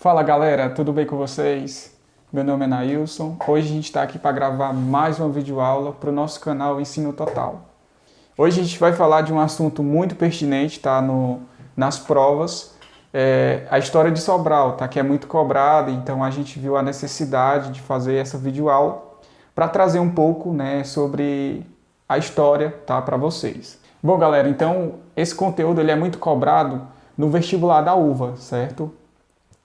Fala galera, tudo bem com vocês? Meu nome é Nailson. Hoje a gente está aqui para gravar mais uma videoaula para o nosso canal Ensino Total. Hoje a gente vai falar de um assunto muito pertinente, tá? Nas provas, a história de Sobral, tá? Que é muito cobrada, então a gente viu a necessidade de fazer essa videoaula para trazer um pouco, né, sobre a história, tá, para vocês. Bom galera, então esse conteúdo ele é muito cobrado no vestibular da UVA, certo?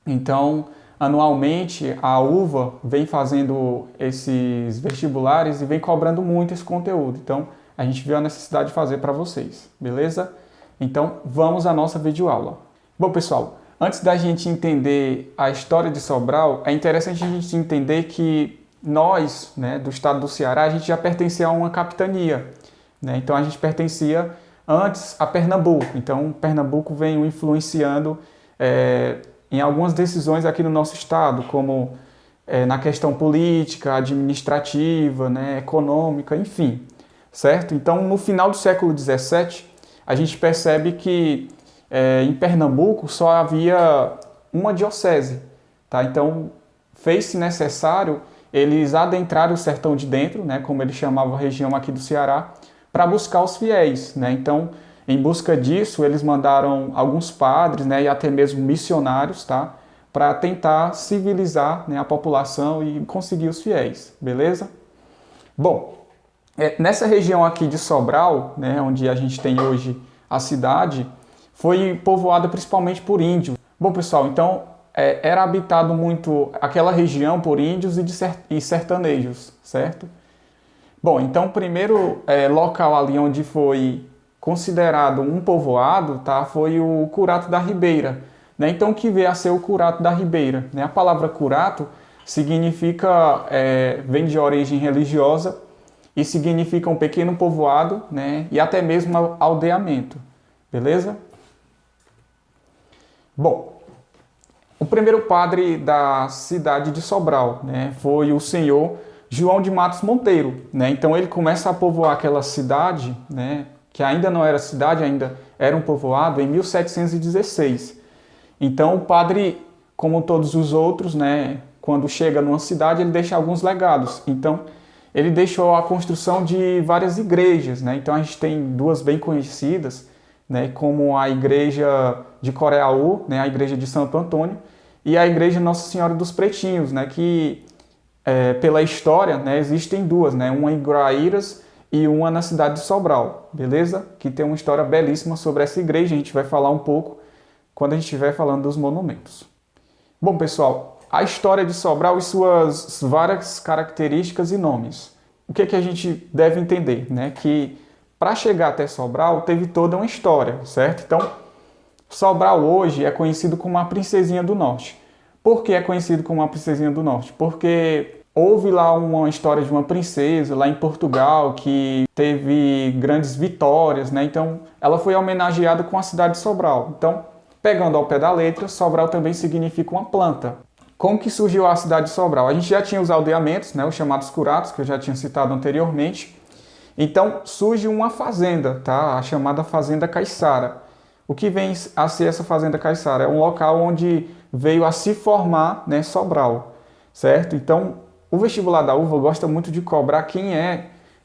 Então, anualmente, a UVA vem fazendo esses vestibulares e vem cobrando muito esse conteúdo. Então, a gente viu a necessidade de fazer para vocês, beleza? Então, vamos à nossa videoaula. Bom, pessoal, antes da gente entender a história de Sobral, é interessante a gente entender que nós, né, do estado do Ceará, a gente já pertencia a uma capitania, né? Então, a gente pertencia antes a Pernambuco. Então, Pernambuco vem influenciando em algumas decisões aqui no nosso estado, como na questão política, administrativa, né, econômica, enfim, certo? Então, no final do século XVII, a gente percebe que em Pernambuco só havia uma diocese, tá? Então, fez-se necessário eles adentrarem o sertão de dentro, né, como eles chamavam a região aqui do Ceará, para buscar os fiéis, né? Então, em busca disso, eles mandaram alguns padres, né, e até mesmo missionários, tá, para tentar civilizar, né, a população e conseguir os fiéis, beleza? Bom, nessa região aqui de Sobral, né, onde a gente tem hoje a cidade, foi povoada principalmente por índios. Bom, pessoal, então era habitado muito aquela região por índios e sertanejos, certo? Bom, então o primeiro local ali onde foi considerado um povoado, tá, foi o Curato da Ribeira, né? Então o que veio a ser o Curato da Ribeira, né? A palavra curato significa, vem de origem religiosa e significa um pequeno povoado, né? E até mesmo aldeamento, beleza? Bom, o primeiro padre da cidade de Sobral, né, foi o senhor João de Matos Monteiro, né? Então ele começa a povoar aquela cidade, né, que ainda não era cidade, ainda era um povoado, em 1716. Então o padre, como todos os outros, né, quando chega numa cidade, ele deixa alguns legados. Então ele deixou a construção de várias igrejas, né? Então a gente tem duas bem conhecidas, né, como a igreja de Coreaú, né, a igreja de Santo Antônio, e a igreja Nossa Senhora dos Pretinhos, né, que pela história, né, existem duas, né, uma em Guaíras e uma na cidade de Sobral, beleza? Que tem uma história belíssima sobre essa igreja, a gente vai falar um pouco quando a gente estiver falando dos monumentos. Bom, pessoal, a história de Sobral e suas várias características e nomes. O que a gente deve entender, né? Que para chegar até Sobral teve toda uma história, certo? Então, Sobral hoje é conhecido como a Princesinha do Norte. Por que é conhecido como a Princesinha do Norte? Porque houve lá uma história de uma princesa lá em Portugal que teve grandes vitórias, né? Então ela foi homenageada com a cidade de Sobral. Então, pegando ao pé da letra, Sobral também significa uma planta. Como que surgiu a cidade de Sobral? A gente já tinha os aldeamentos, né? Os chamados curatos, que eu já tinha citado anteriormente. Então surge uma fazenda, tá? A chamada Fazenda Caiçara. O que vem a ser essa Fazenda Caiçara? É um local onde veio a se formar, né, Sobral, certo? Então o vestibular da UVA gosta muito de cobrar quem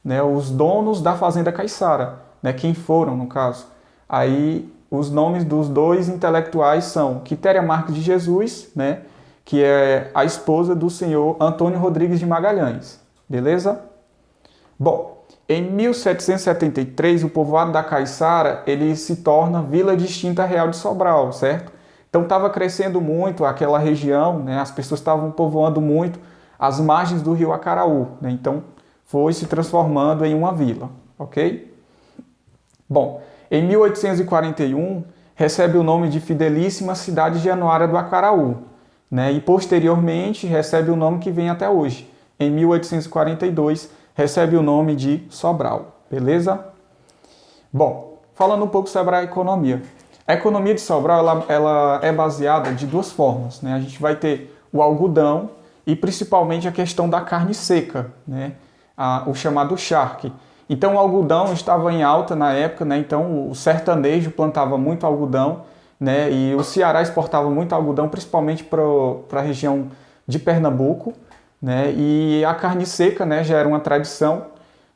né, os donos da Fazenda Caiçara, né, quem foram, no caso. Aí, os nomes dos dois intelectuais são Quitéria Marques de Jesus, né, que é a esposa do senhor Antônio Rodrigues de Magalhães, beleza? Bom, em 1773, o povoado da Caiçara, ele se torna Vila Distinta Real de Sobral, certo? Então, estava crescendo muito aquela região, né, as pessoas estavam povoando muito as margens do rio Acaraú, né? Então foi se transformando em uma vila, ok? Bom, em 1841 recebe o nome de Fidelíssima Cidade Januária do Acaraú, né? E posteriormente recebe o nome que vem até hoje. Em 1842 recebe o nome de Sobral, beleza? Bom, falando um pouco sobre a economia. A economia de Sobral ela é baseada de duas formas, né? A gente vai ter o algodão e principalmente a questão da carne seca, né? O chamado charque. Então o algodão estava em alta na época, né? Então o sertanejo plantava muito algodão né? E o Ceará exportava muito algodão, principalmente para a região de Pernambuco, né? E a carne seca, né, já era uma tradição,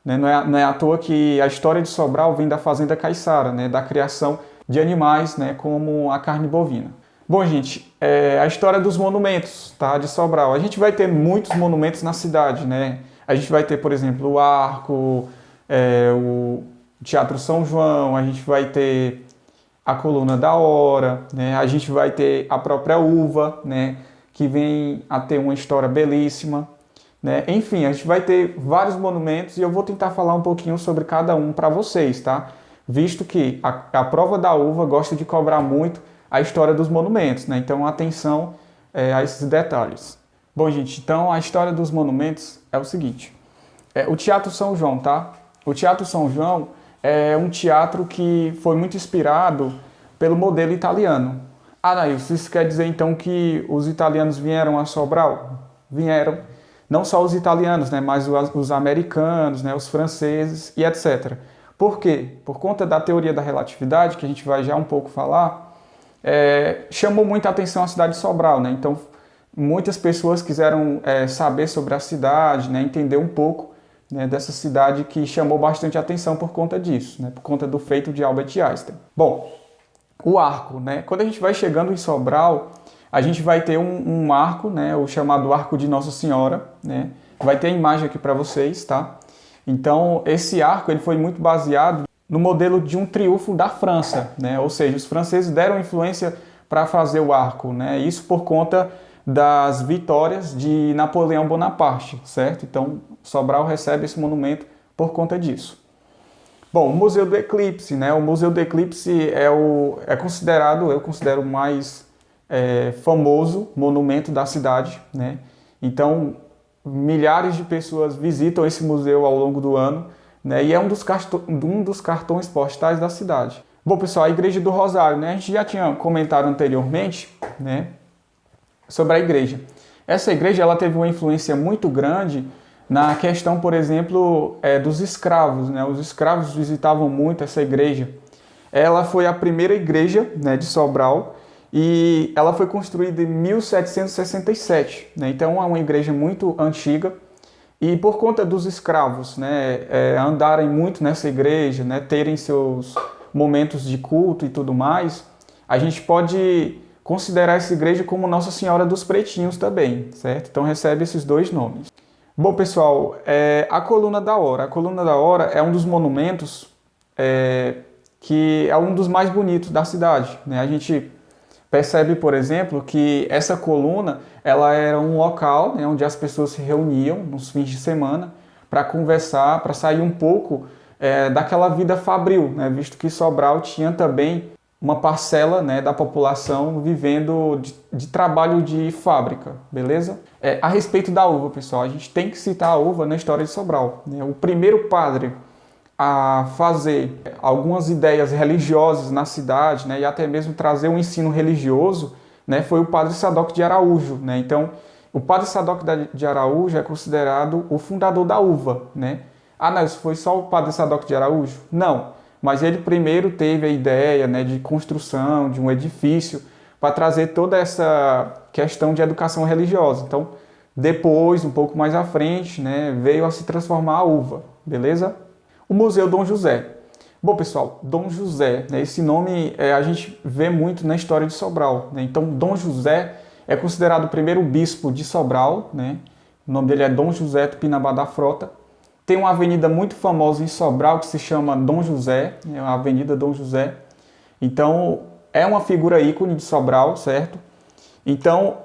né? Não é à toa que a história de Sobral vem da fazenda caiçara, né? Da criação de animais, né, como a carne bovina. Bom, gente, a história dos monumentos, tá, de Sobral. A gente vai ter muitos monumentos na cidade, né? A gente vai ter, por exemplo, o Arco, o Teatro São João, a gente vai ter a Coluna da Hora, né? A gente vai ter a própria Uva, né, que vem a ter uma história belíssima, né? Enfim, a gente vai ter vários monumentos e eu vou tentar falar um pouquinho sobre cada um para vocês, tá? Visto que a prova da uva gosta de cobrar muito a história dos monumentos, né? Então, atenção a esses detalhes. Bom, gente, então a história dos monumentos é o seguinte. O Teatro São João, tá? O Teatro São João é um teatro que foi muito inspirado pelo modelo italiano. Nailson, isso quer dizer então que os italianos vieram a Sobral? Vieram. Não só os italianos, né? Mas os americanos, né? Os franceses e etc. Por quê? Por conta da teoria da relatividade, que a gente vai já um pouco falar, chamou muita atenção a cidade de Sobral, né? Então, muitas pessoas quiseram saber sobre a cidade, né? Entender um pouco, né, dessa cidade que chamou bastante atenção por conta disso, né? Por conta do feito de Albert Einstein. Bom, o arco, né? Quando a gente vai chegando em Sobral, a gente vai ter um arco, né? O chamado Arco de Nossa Senhora, né? Vai ter a imagem aqui para vocês, tá? Então, esse arco ele foi muito baseado no modelo de um triunfo da França, né? Ou seja, os franceses deram influência para fazer o arco, né? Isso por conta das vitórias de Napoleão Bonaparte, certo? Então, Sobral recebe esse monumento por conta disso. Bom, o Museu do Eclipse, né? O Museu do Eclipse eu considero o mais famoso monumento da cidade, né? Então, milhares de pessoas visitam esse museu ao longo do ano, né? E é um dos cartões postais da cidade. Bom, pessoal, a Igreja do Rosário, né? A gente já tinha comentado anteriormente, né, sobre a igreja. Essa igreja ela teve uma influência muito grande na questão, por exemplo, dos escravos, né? Os escravos visitavam muito essa igreja. Ela foi a primeira igreja, né, de Sobral, e ela foi construída em 1767, né? Então é uma igreja muito antiga. E por conta dos escravos, né, andarem muito nessa igreja, né, terem seus momentos de culto e tudo mais, a gente pode considerar essa igreja como Nossa Senhora dos Pretinhos também, certo? Então recebe esses dois nomes. Bom, pessoal, a Coluna da Hora. A Coluna da Hora é um dos monumentos que é um dos mais bonitos da cidade, né? A gente percebe, por exemplo, que essa coluna ela era um local, né, onde as pessoas se reuniam nos fins de semana para conversar, para sair um pouco daquela vida fabril, né, visto que Sobral tinha também uma parcela, né, da população vivendo de trabalho de fábrica, beleza? A respeito da uva, pessoal, a gente tem que citar a uva na história de Sobral, né? O primeiro padre a fazer algumas ideias religiosas na cidade, né, e até mesmo trazer um ensino religioso, né, foi o Padre Sadoc de Araújo, né? Então, o Padre Sadoc de Araújo é considerado o fundador da uva, né? Não, isso foi só o Padre Sadoc de Araújo? Não, mas ele primeiro teve a ideia, né, de construção de um edifício para trazer toda essa questão de educação religiosa. Então, depois, um pouco mais à frente, né, veio a se transformar a uva, beleza? O Museu Dom José. Bom, pessoal, Dom José, né, esse nome a gente vê muito na história de Sobral, né? Então, Dom José é considerado o primeiro bispo de Sobral, né? O nome dele é Dom José Tupinambá da Frota. Tem uma avenida muito famosa em Sobral que se chama Dom José, é a Avenida Dom José. Então, é uma figura ícone de Sobral, certo? Então,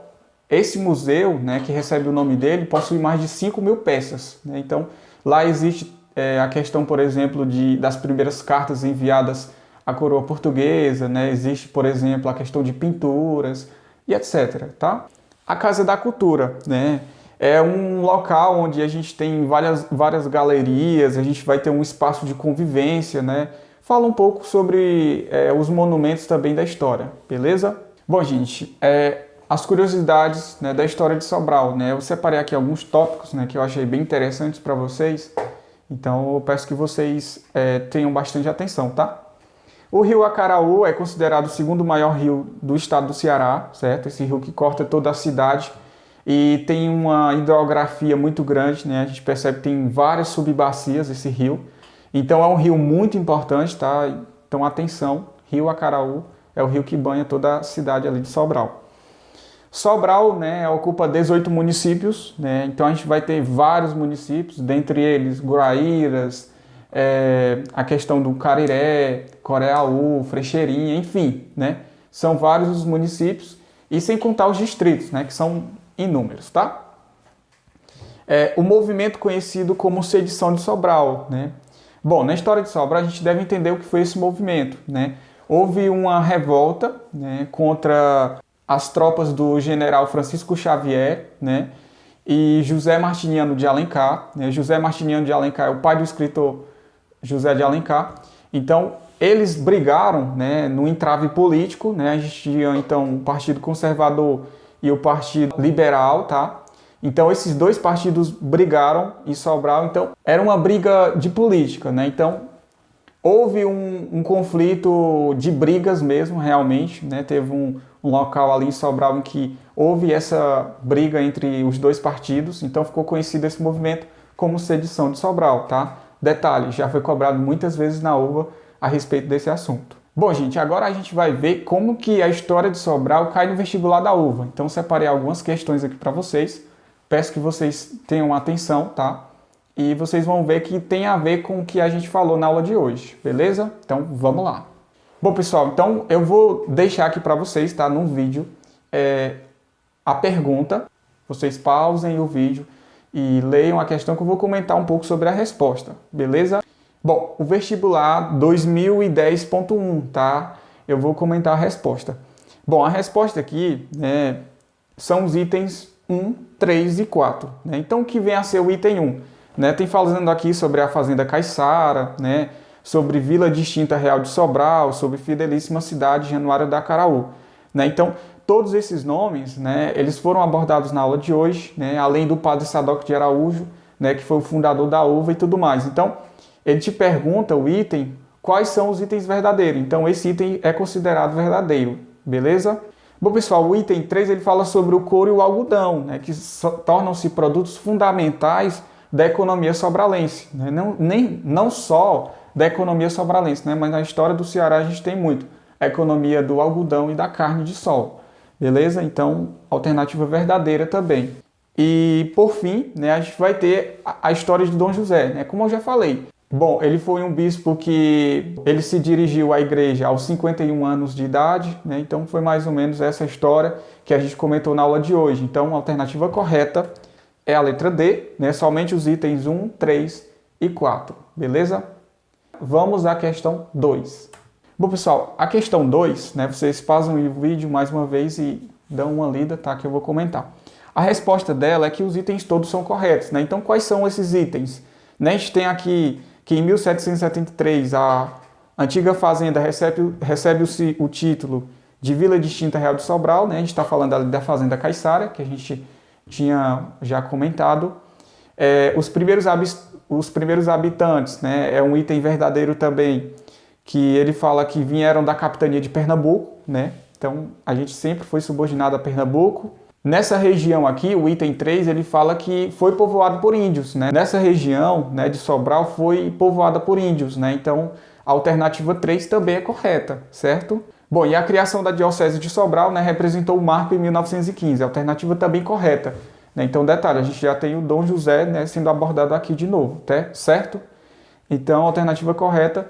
esse museu, né, que recebe o nome dele, possui mais de 5.000 peças, né? Então, lá existe a questão, por exemplo, das primeiras cartas enviadas à coroa portuguesa, né? Existe, por exemplo, a questão de pinturas e etc. Tá? A Casa da Cultura, né? É um local onde a gente tem várias galerias, a gente vai ter um espaço de convivência, né? Fala um pouco sobre os monumentos também da história, beleza? Bom, gente, as curiosidades, né, da história de Sobral, né? Eu separei aqui alguns tópicos, né, que eu achei bem interessantes para vocês. Então, eu peço que vocês tenham bastante atenção, tá? O rio Acaraú é considerado o segundo maior rio do estado do Ceará, certo? Esse rio que corta toda a cidade e tem uma hidrografia muito grande, né? A gente percebe que tem várias subbacias esse rio. Então é um rio muito importante, tá? Então atenção, Rio Acaraú é o rio que banha toda a cidade ali de Sobral. Sobral, né, ocupa 18 municípios, né? Então a gente vai ter vários municípios, dentre eles Guaíras, a questão do Cariré, Coreaú, Frecheirinha, enfim, né? São vários os municípios e sem contar os distritos, né, que são inúmeros, tá? O movimento conhecido como Sedição de Sobral, né? Bom, na história de Sobral a gente deve entender o que foi esse movimento, né? Houve uma revolta, né, contra as tropas do general Francisco Xavier, né, e José Martiniano de Alencar, né? José Martiniano de Alencar é o pai do escritor José de Alencar. Então, eles brigaram, né, no entrave político, né? A gente tinha então o Partido Conservador e o Partido Liberal, tá? Então, esses dois partidos brigaram em Sobral. Então, era uma briga de política, né? Então, houve um conflito de brigas mesmo, realmente, né? Teve um local ali em Sobral em que houve essa briga entre os dois partidos. Então, ficou conhecido esse movimento como Sedição de Sobral, tá? Detalhe, já foi cobrado muitas vezes na UVA a respeito desse assunto. Bom, gente, agora a gente vai ver como que a história de Sobral cai no vestibular da UVA. Então, separei algumas questões aqui para vocês. Peço que vocês tenham atenção, tá? E vocês vão ver que tem a ver com o que a gente falou na aula de hoje, beleza? Então, vamos lá. Bom, pessoal, então eu vou deixar aqui para vocês, tá? No vídeo, a pergunta. Vocês pausem o vídeo e leiam a questão que eu vou comentar um pouco sobre a resposta, beleza? Bom, o vestibular 2010.1, tá? Eu vou comentar a resposta. Bom, a resposta aqui, né, são os itens 1, 3 e 4. Né? Então, o que vem a ser o item 1? Né? Tem falando aqui sobre a Fazenda Caiçara, né? Sobre Vila Distinta Real de Sobral, sobre Fidelíssima Cidade Januário da Acaraú. Né? Então, todos esses nomes, né, eles foram abordados na aula de hoje, né? Além do Padre Sadoc de Araújo, né, que foi o fundador da UVA e tudo mais. Então, ele te pergunta, o item, quais são os itens verdadeiros. Então, esse item é considerado verdadeiro, beleza? Bom, pessoal, o item 3 ele fala sobre o couro e o algodão, né, que tornam-se produtos fundamentais da economia sobralense. Né? Não só da economia sobralense, né, mas na história do Ceará a gente tem muito a economia do algodão e da carne de sol. Beleza? Então, alternativa verdadeira também. E, por fim, né, a gente vai ter a história de Dom José, né, como eu já falei. Bom, ele foi um bispo que ele se dirigiu à igreja aos 51 anos de idade, né? Então foi mais ou menos essa história que a gente comentou na aula de hoje. Então a alternativa correta é a letra D, né? Somente os itens 1, 3 e 4, beleza? Vamos à questão 2. Bom, pessoal, a questão 2, né? Vocês pausam o vídeo mais uma vez e dão uma lida, tá? Que eu vou comentar. A resposta dela é que os itens todos são corretos, né? Então quais são esses itens? Né? A gente tem aqui que em 1773 a antiga fazenda recebe o título de Vila Distinta Real de Sobral, né? A gente está falando ali da Fazenda Caiçara, que a gente tinha já comentado. Os primeiros habitantes, né? É um item verdadeiro também, que ele fala que vieram da capitania de Pernambuco, né? Então a gente sempre foi subordinado a Pernambuco. Nessa região aqui, o item 3, ele fala que foi povoado por índios, né? Nessa região, né, de Sobral foi povoada por índios, né? Então, a alternativa 3 também é correta, certo? Bom, e a criação da Diocese de Sobral, né, representou o marco em 1915, a alternativa também correta. Né? Então, detalhe, a gente já tem o Dom José, né, sendo abordado aqui de novo, tá? Certo? Então, a alternativa correta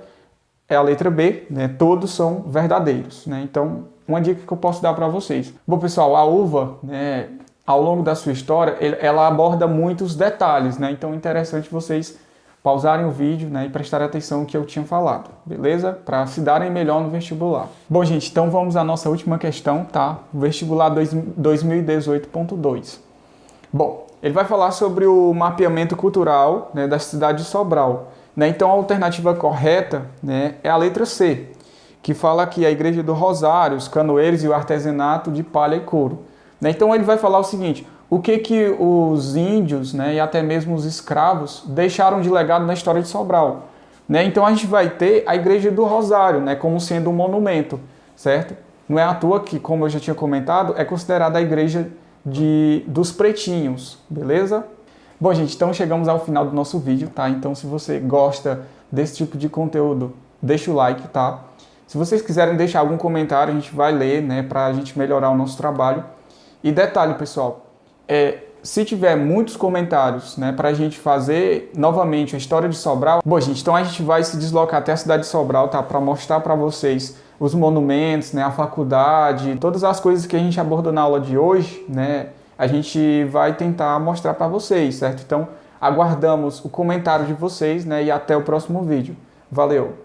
é a letra B, né? Todos são verdadeiros, né? Então, uma dica que eu posso dar para vocês. Bom, pessoal, a UVA, né, ao longo da sua história, ela aborda muitos detalhes, né? Então é interessante vocês pausarem o vídeo, né, e prestarem atenção no que eu tinha falado, beleza? Para se darem melhor no vestibular. Bom, gente, então vamos à nossa última questão, tá? Vestibular 2018.2. Bom, ele vai falar sobre o mapeamento cultural, né, da cidade de Sobral. Né? Então a alternativa correta, né, é a letra C, que fala que a Igreja do Rosário, os canoeiros e o artesanato de palha e couro. Né? Então ele vai falar o seguinte, o que os índios, né, e até mesmo os escravos deixaram de legado na história de Sobral. né? Então a gente vai ter a Igreja do Rosário, né, como sendo um monumento, certo? Não é à toa que, como eu já tinha comentado, é considerada a igreja dos pretinhos, beleza? Bom, gente, então chegamos ao final do nosso vídeo, tá? Então, se você gosta desse tipo de conteúdo, deixa o like, tá? Se vocês quiserem deixar algum comentário, a gente vai ler, né, pra gente melhorar o nosso trabalho. E detalhe, pessoal, se tiver muitos comentários, né, pra gente fazer novamente a história de Sobral, bom, gente, então a gente vai se deslocar até a cidade de Sobral, tá? Pra mostrar pra vocês os monumentos, né, a faculdade, todas as coisas que a gente abordou na aula de hoje, né, a gente vai tentar mostrar para vocês, certo? Então, aguardamos o comentário de vocês, né, e até o próximo vídeo. Valeu!